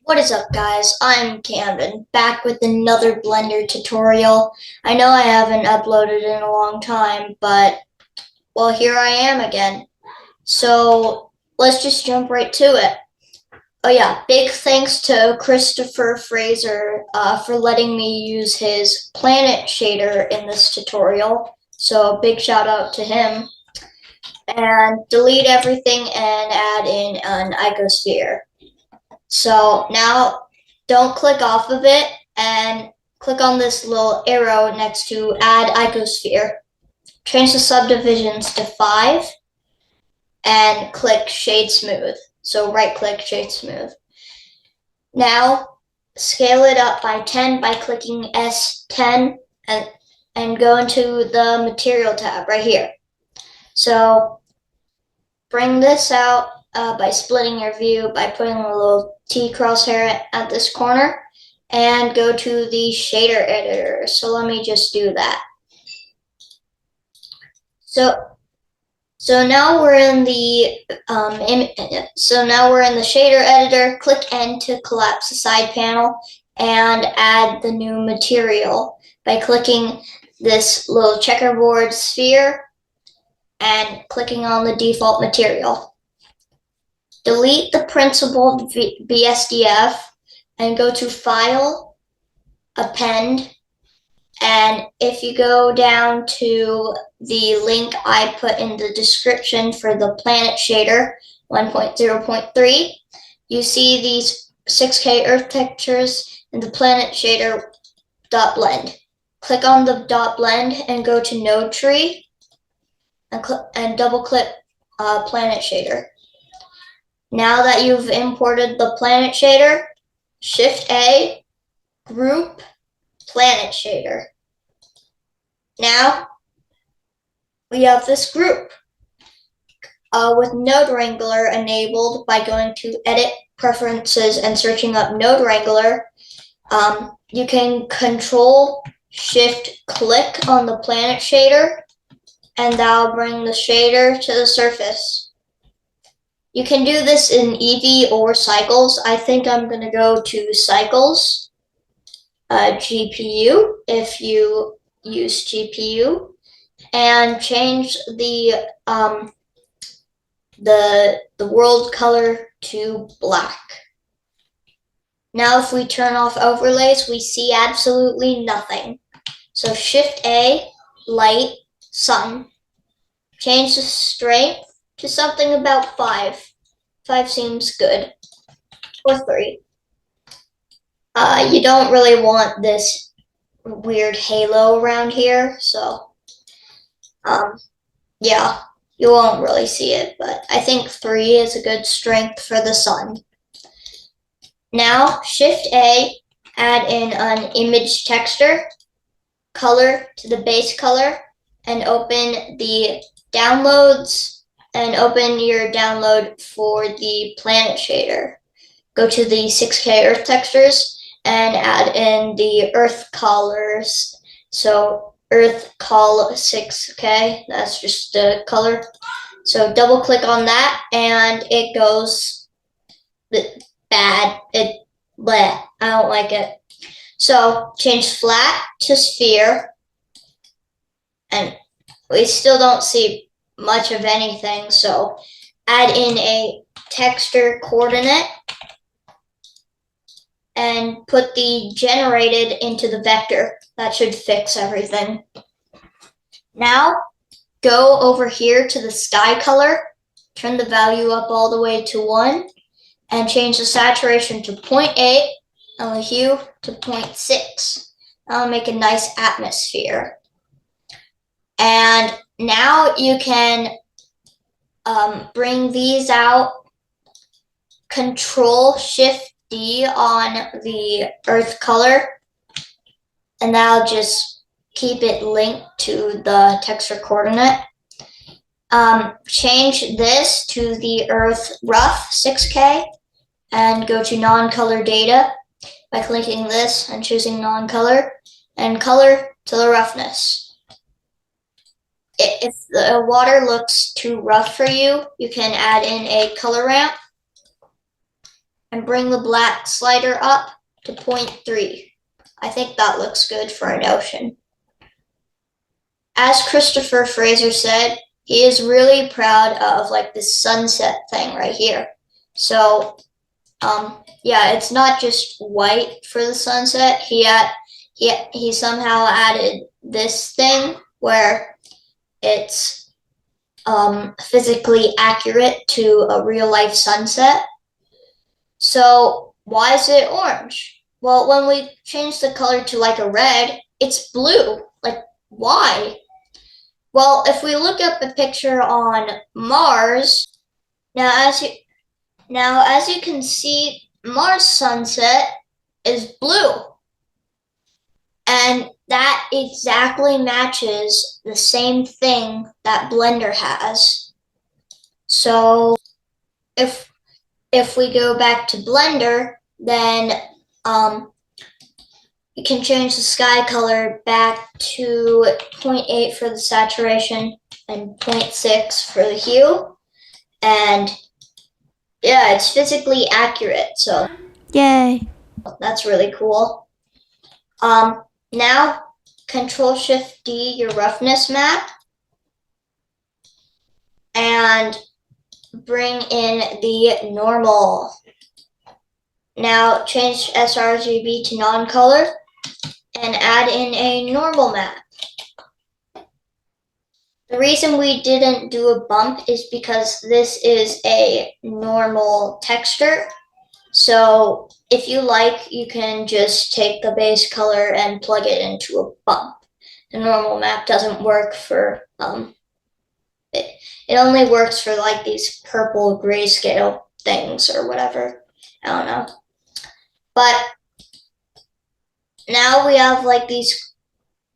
What is up, guys? I'm Camden, back with another Blender tutorial. I know I haven't uploaded in a long time, but, well, here I am again. So, let's just jump right to it. Oh yeah, big thanks to Christopher Fraser for letting me use his planet shader in this tutorial. So, big shout out to him. And delete everything and add in an icosphere. So now don't click off of it and click on this little arrow next to add icosphere. Change the subdivisions to 5 and click shade smooth. So right click shade smooth. Now scale it up by 10 by clicking S10 and go into the material tab right here. So bring this out by splitting your view by putting a little T crosshair at this corner and go to the shader editor. So let me just do that. So now we're in the shader editor. Click N to collapse the side panel and add the new material by clicking this little checkerboard sphere and clicking on the default material. Delete the principled BSDF and go to File, Append, and if you go down to the link I put in the description for the Planet Shader 1.0.3, you see these 6K Earth textures in the Planet Shader .blend. Click on the .blend and go to Node Tree and double click Planet Shader. Now that you've imported the Planet Shader, Shift A, Group, Planet Shader. Now we have this group with Node Wrangler enabled by going to Edit, Preferences, and searching up Node Wrangler. You can Control Shift click on the Planet Shader, and that'll bring the shader to the surface. You can do this in Eevee or Cycles. I think I'm going to go to Cycles, GPU, if you use GPU, and change the world color to black. Now if we turn off overlays, we see absolutely nothing. So Shift A, Light, Sun. Change the strength to something about 5. 5 seems good. Or 3. You don't really want this weird halo around here, so yeah, you won't really see it, but I think 3 is a good strength for the sun. Now, Shift A, add in an image texture, color to the base color, and open the downloads, and open your download for the Planet Shader. Go to the 6K Earth textures and add in the Earth colors. So Earth col 6K, that's just the color. So double click on that and it goes bad. I don't like it. So change flat to sphere, and we still don't see much of anything. So add in a texture coordinate and put the generated into the vector. That should fix everything. Now go over here to the sky color, turn the value up all the way to 1, and change the saturation to 0.8 and the hue to 0.6. That'll make a nice atmosphere. And now you can bring these out, Control Shift D on the Earth color, and that'll just keep it linked to the texture coordinate. Change this to the Earth rough 6K and go to non-color data by clicking this and choosing non-color and color to the roughness. If the water looks too rough for you, you can add in a color ramp and bring the black slider up to 0.3. I think that looks good for an ocean. As Christopher Fraser said, he is really proud of like this sunset thing right here. So yeah, it's not just white for the sunset. He somehow added this thing where it's physically accurate to a real life sunset. So why is it orange? Well, when we change the color to like a red, it's blue. Like, why? Well, if we look up a picture on Mars, now as you can see, Mars sunset is blue. And that exactly matches the same thing that Blender has. So if we go back to Blender, then you can change the sky color back to 0.8 for the saturation and 0.6 for the hue. And yeah, it's physically accurate, so Yay. that's really cool. Now, Control-Shift-D your roughness map and bring in the normal. Now change sRGB to non-color and add in a normal map. The reason we didn't do a bump is because this is a normal texture. So if you like, you can just take the base color and plug it into a bump. The normal map doesn't work for, it only works for like these purple grayscale things or whatever. I don't know. But now we have like these,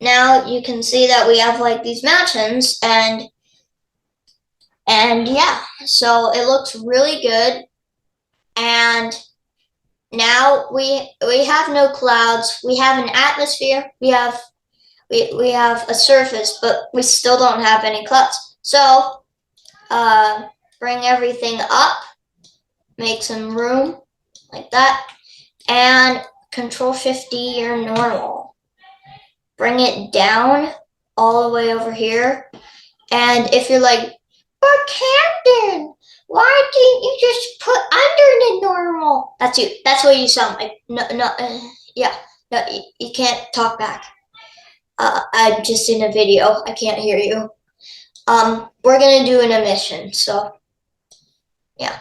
now you can see that we have like these mountains and yeah, so it looks really good. And now we have no clouds. We have an atmosphere. We have a surface, but we still don't have any clouds. So bring everything up, make some room like that, and Control-Shift-D your normal. Bring it down all the way over here. And if you're like, but Camden, why didn't you just put under the normal? That's you. That's what you sound like. No, yeah. No, you can't talk back. I'm just in a video. I can't hear you. We're gonna do an emission, so yeah.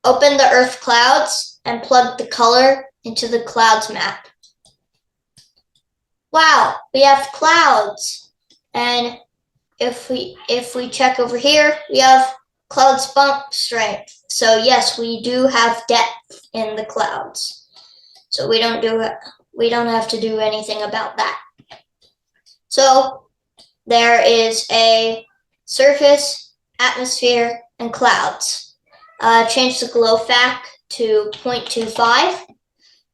Open the Earth clouds and plug the color into the clouds map. Wow, we have clouds. And if we check over here, we have clouds bump strength. So yes, we do have depth in the clouds. So we don't have to do anything about that. So there is a surface, atmosphere, and clouds. Change the glow fact to 0.25.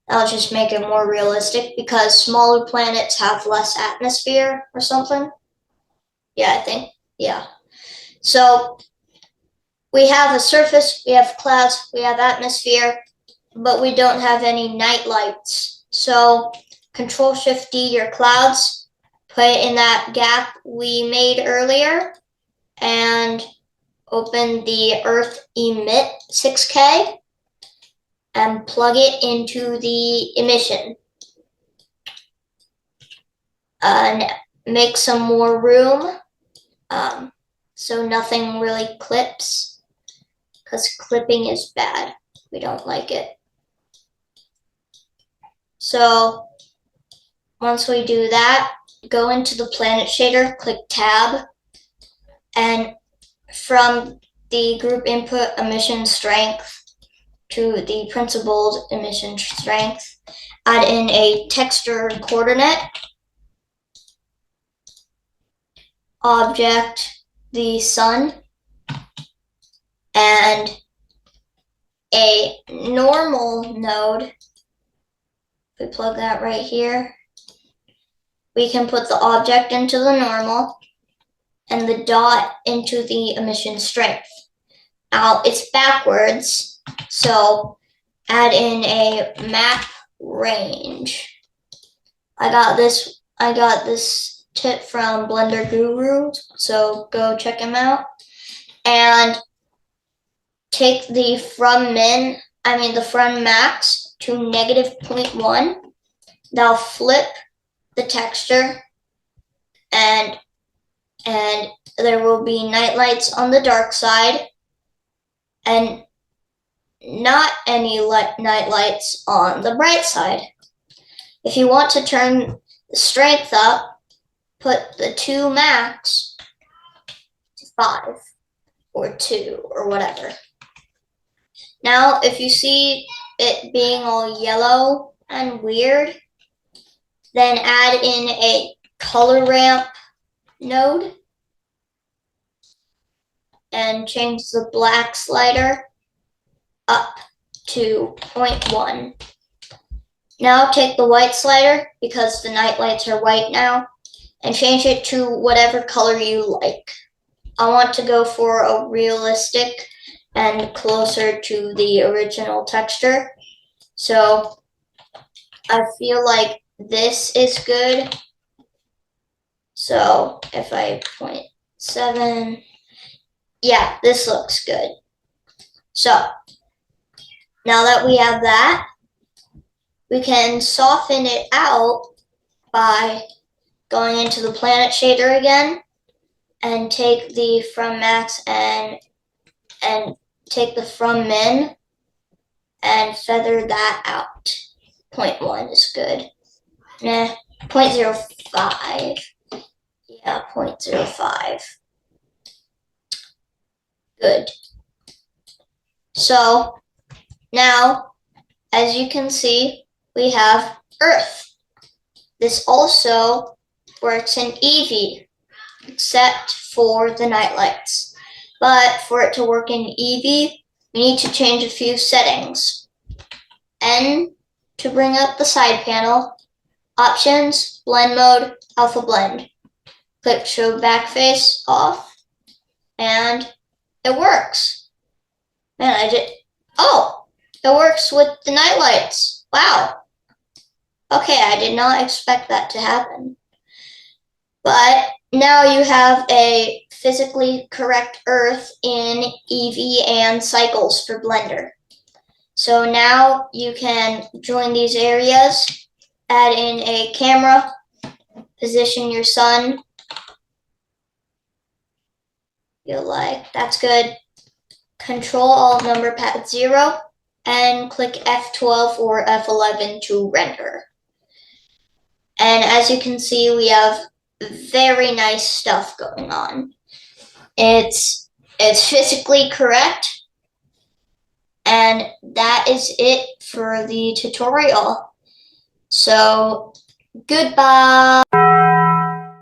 That'll just make it more realistic because smaller planets have less atmosphere or something. Yeah, I think, yeah. So we have a surface, we have clouds, we have atmosphere, but we don't have any night lights. So Control-Shift-D your clouds, put it in that gap we made earlier, and open the Earth Emit 6K and plug it into the emission. And make some more room so nothing really clips, because clipping is bad. We don't like it. So once we do that, go into the planet shader, click tab, and from the group input emission strength to the principled emission strength, add in a texture coordinate, object the sun, and a normal node. If we plug that right here, we can put the object into the normal and the dot into the emission strength. Now it's backwards, So add in a map range. I got this tip from Blender Guru, so go check him out. And take the from max to -0.1. Now flip the texture, and there will be night lights on the dark side and not any night lights on the bright side. If you want to turn the strength up, put the 2 max to 5 or 2 or whatever. Now, if you see it being all yellow and weird, then add in a color ramp node and change the black slider up to 0.1. Now take the white slider, because the night lights are white now, and change it to whatever color you like. I want to go for a realistic and closer to the original texture. So I feel like this is good. So if I 0.7, yeah, this looks good. So now that we have that, we can soften it out by going into the planet shader again and take the from max and take the from min and feather that out. 0.1 is good. Nah, 0.05. Yeah, 0.05. Good. So now, as you can see, we have Earth. This also works in Eevee, except for the night lights. But for it to work in Eevee, we need to change a few settings. N to bring up the side panel, options, blend mode, alpha blend. Click show backface off, and it works. Man, it works with the night lights. Wow. Okay, I did not expect that to happen. But now you have a physically correct Earth in Eevee and Cycles for Blender. So now you can join these areas, add in a camera, position your sun. You're like, that's good. Control Alt number pad 0 and click F12 or F11 to render. And as you can see, we have very nice stuff going on. It's physically correct. And that is it for the tutorial. So, goodbye.